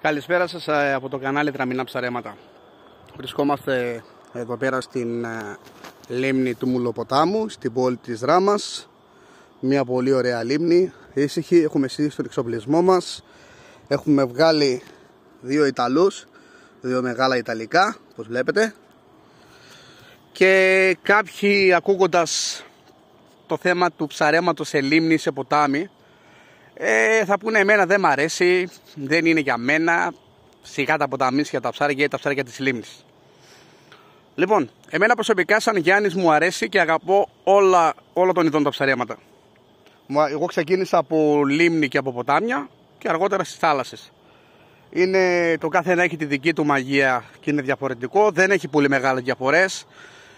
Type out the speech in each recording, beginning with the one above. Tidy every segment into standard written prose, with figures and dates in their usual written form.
Καλησπέρα σας από το κανάλι Τραμινά Ψαρέματα. Βρισκόμαστε εδώ πέρα στην λίμνη του Μουλοποτάμου, στην πόλη της Δράμας. Μια πολύ ωραία λίμνη, ήσυχη. Έχουμε στήσει τον εξοπλισμό μας. Έχουμε βγάλει δύο Ιταλούς, δύο μεγάλα Ιταλικά, όπως βλέπετε. Και κάποιοι, ακούγοντας το θέμα του ψαρέματος σε λίμνη, σε ποτάμι, θα πούνε εμένα δεν μ' αρέσει, δεν είναι για μένα, σιγά τα ποταμίσια, τα ψάρια ή τα ψάρια της λίμνης. Λοιπόν, εμένα προσωπικά σαν Γιάννης μου αρέσει και αγαπώ όλα των ειδών τα ψαρέματα. Εγώ ξεκίνησα από λίμνη και από ποτάμια και αργότερα στις θάλασσες. Το κάθε ένα έχει τη δική του μαγεία και είναι διαφορετικό, δεν έχει πολύ μεγάλες διαφορές.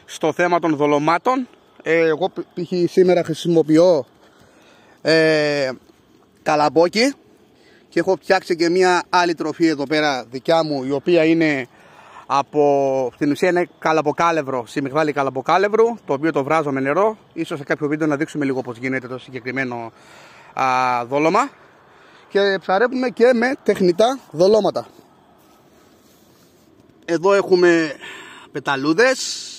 Στο θέμα των δολωμάτων, εγώ σήμερα χρησιμοποιώ καλαμπόκι και έχω φτιάξει και μια άλλη τροφή εδώ πέρα δικιά μου, η οποία είναι στην ουσία είναι καλαμποκάλευρο, σιμιγδάλι καλαμποκάλευρου, το οποίο το βράζω με νερό. Ίσως σε κάποιο βίντεο να δείξουμε λίγο πως γίνεται το συγκεκριμένο δόλωμα. Και ψαρεύουμε και με τεχνητά δολώματα. Εδώ έχουμε πεταλούδες,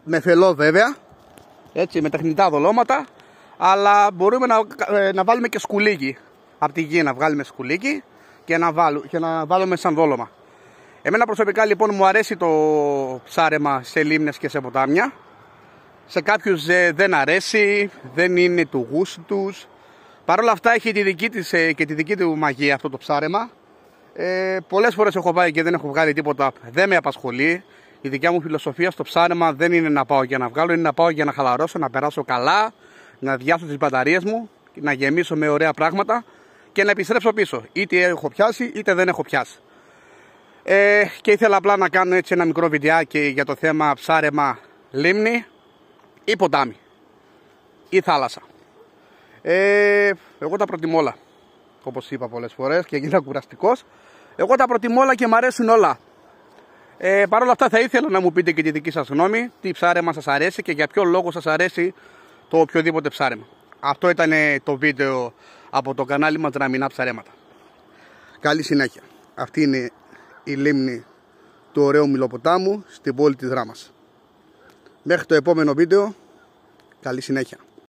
με φελό βέβαια, έτσι, με τεχνητά δολώματα, αλλά μπορούμε να βάλουμε και σκουλίκι από τη γη, να βγάλουμε σκουλίκι και να βάλουμε σαν δόλωμα. Εμένα προσωπικά λοιπόν μου αρέσει το ψάρεμα σε λίμνες και σε ποτάμια. Σε κάποιους δεν αρέσει, δεν είναι του γούστου τους. Παρ' όλα αυτά έχει και τη δική του μαγεία αυτό το ψάρεμα. Πολλές φορές έχω πάει και δεν έχω βγάλει τίποτα, δεν με απασχολεί. Η δικιά μου φιλοσοφία στο ψάρεμα δεν είναι να πάω για να βγάλω, είναι να πάω για να χαλαρώσω, να περάσω καλά, να διάσω τις μπαταρίες μου, να γεμίσω με ωραία πράγματα και να επιστρέψω πίσω. Είτε έχω πιάσει είτε δεν έχω πιάσει. Και ήθελα απλά να κάνω έτσι ένα μικρό βιντεάκι για το θέμα ψάρεμα λίμνη ή ποτάμι ή θάλασσα. Εγώ τα προτιμώ όλα, όπως είπα πολλές φορές και έγινα κουραστικός. Εγώ τα προτιμώ όλα και μου αρέσουν όλα. Παρ' όλα αυτά θα ήθελα να μου πείτε και τη δική σας γνώμη, τι ψάρεμα σας αρέσει και για ποιο λόγο σας αρέσει το οποιοδήποτε ψάρεμα. Αυτό ήταν το βίντεο από το κανάλι μας Τραμινά Ψαρέματα. Καλή συνέχεια. Αυτή είναι η λίμνη του ωραίου Μουλοποτάμου στην πόλη της Δράμας. Μέχρι το επόμενο βίντεο, καλή συνέχεια.